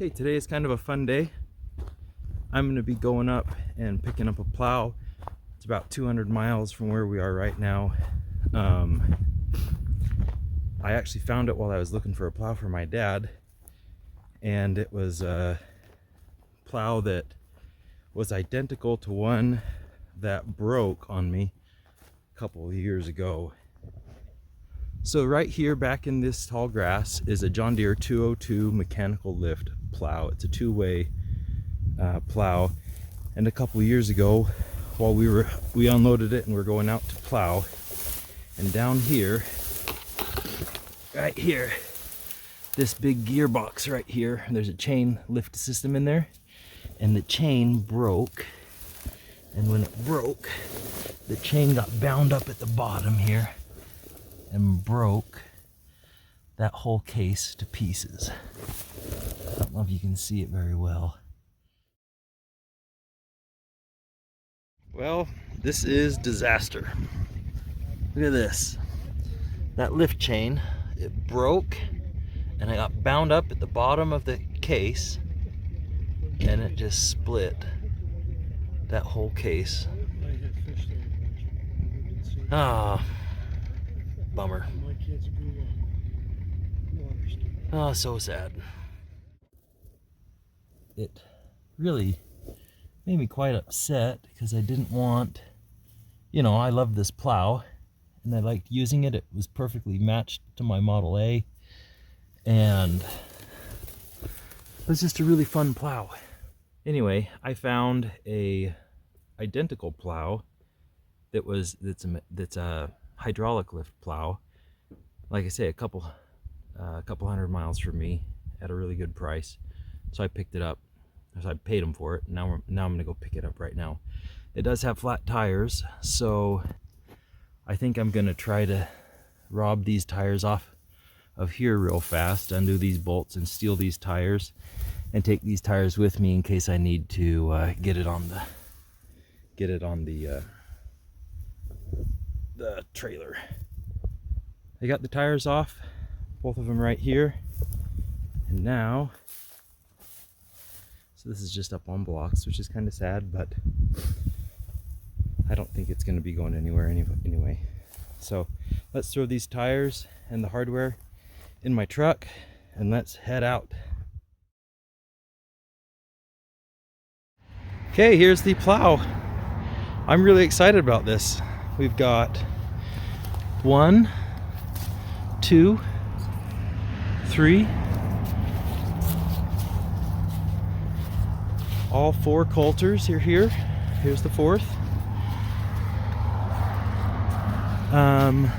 Okay, today is kind of a fun day. I'm going to be going up and picking up a plow. It's about 200 miles from where we are right now. I actually found it while I was looking for a plow for my dad, and it was a plow that was identical to one that broke on me a couple of years ago. So right here back in this tall grass is a John Deere 202 mechanical lift plow. It's a two-way plow, and a couple of years ago while we unloaded it and we're going out to plow, and down here, right here, this big gearbox right here, there's a chain lift system in there, and the chain broke, and when it broke, the chain got bound up at the bottom here and broke that whole case to pieces. I don't know if you can see it very well. Well, this is disaster. Look at this. That lift chain, it broke, and I got bound up at the bottom of the case, and it just split that whole case. Ah, bummer. Oh, so sad. It really made me quite upset because I didn't want, I love this plow and I liked using it. It was perfectly matched to my Model A, and it was just a really fun plow. Anyway, I found a identical plow that's a hydraulic lift plow. Like I say, a couple hundred miles from me at a really good price. So I picked it up. So I paid them for it. Now I'm gonna go pick it up right now. It does have flat tires, so I think I'm gonna try to rob these tires off of here real fast, undo these bolts and steal these tires, and take these tires with me in case I need to get it on the trailer. I got the tires off, both of them right here, and now, so this is just up on blocks, which is kind of sad, but I don't think it's going to be going anywhere anyway. So let's throw these tires and the hardware in my truck and let's head out. Okay, here's the plow. I'm really excited about this. We've got 1, 2, 3, all 4 coulters are here. Here's the 4th. The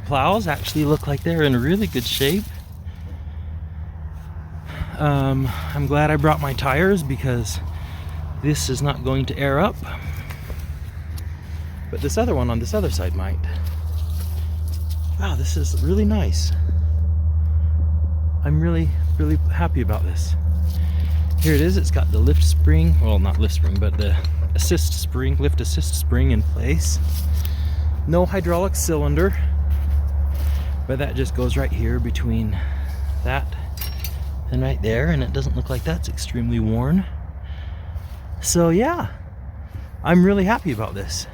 plows actually look like they're in really good shape. I'm glad I brought my tires because this is not going to air up. But this other one on this other side might. Wow, this is really nice. I'm really happy about this. Here it is. It's got the lift spring, well, not lift spring, but the lift assist spring in place. No hydraulic cylinder, but that just goes right here between that and right there, and it doesn't look like that's extremely worn. So yeah, I'm really happy about this.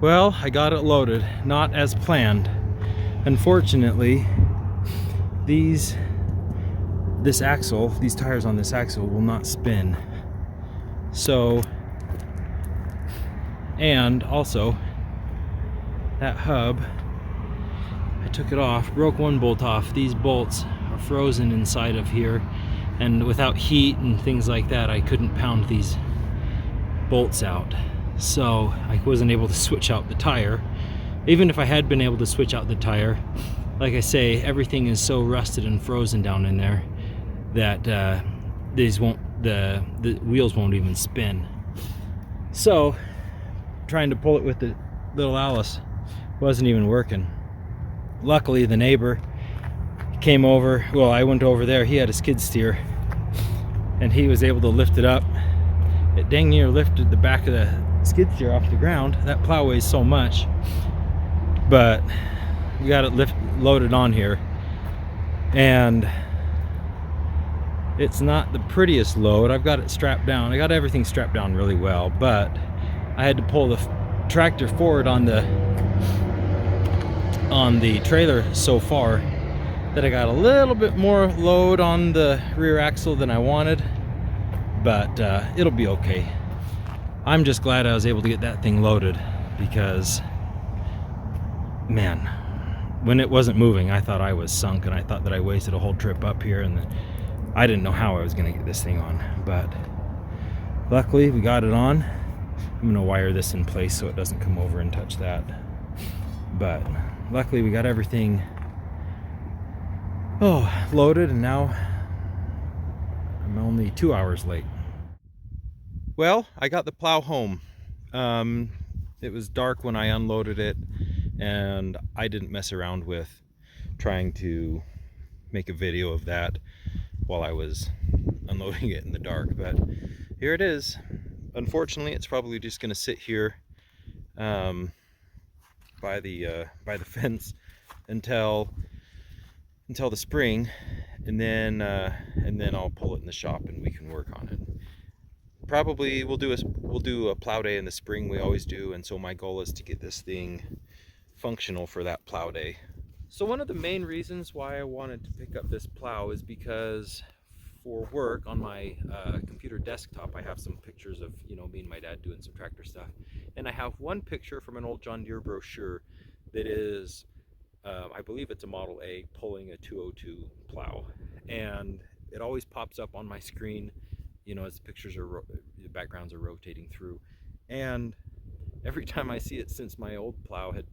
Well, I got it loaded, not as planned. Unfortunately, these tires on this axle will not spin. So, and also, that hub, I took it off, broke one bolt off. These bolts are frozen inside of here, and without heat and things like that, I couldn't pound these bolts out. So I wasn't able to switch out the tire. Even if I had been able to switch out the tire, like I say, everything is so rusted and frozen down in there that the wheels won't even spin. So trying to pull it with the little Alice wasn't even working. Luckily the neighbor came over, well, I went over there, he had a skid steer, and he was able to lift it up. It dang near lifted the back of the skid steer off the ground. That plow weighs so much, but loaded on here, and it's not the prettiest load. I've got it strapped down. I got everything strapped down really well, but I had to pull the tractor forward on the trailer so far that I got a little bit more load on the rear axle than I wanted, but it'll be okay. I'm just glad I was able to get that thing loaded, because man, when it wasn't moving, I thought I was sunk, and I thought that I wasted a whole trip up here, and I didn't know how I was gonna get this thing on. But luckily we got it on. I'm gonna wire this in place so it doesn't come over and touch that. But luckily we got everything loaded, and now I'm only 2 hours late. Well, I got the plow home. It was dark when I unloaded it, and I didn't mess around with trying to make a video of that while I was unloading it in the dark, but here it is. Unfortunately, it's probably just going to sit here by the fence until the spring, and then I'll pull it in the shop and we can work on it. Probably we'll do a plow day in the spring. We always do, and so my goal is to get this thing functional for that plow day. So one of the main reasons why I wanted to pick up this plow is because for work on my computer desktop, I have some pictures of, you know, me and my dad doing some tractor stuff, and I have one picture from an old John Deere brochure that is, I believe it's a Model A pulling a 202 plow, and it always pops up on my screen, you know, as the pictures are the backgrounds are rotating through, and every time I see it, since my old plow had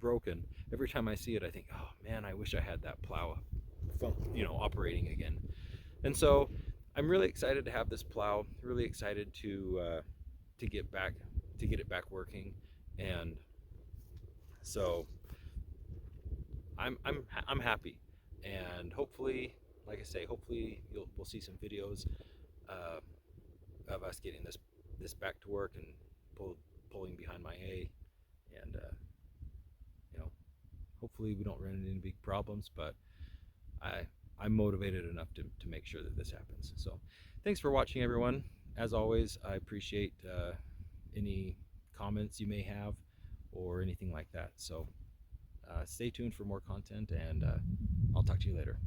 broken, every time I see it, I think, oh man, I wish I had that plow, you know, operating again. And so I'm really excited to have this plow, really excited to get it back working, and so I'm happy, and hopefully, like I say, hopefully we'll see some videos of us getting this back to work and pulling behind my hay, and you know, hopefully we don't run into any big problems, but I'm motivated enough to make sure that this happens. So thanks for watching, everyone. As always, I appreciate any comments you may have or anything like that. So stay tuned for more content, and I'll talk to you later.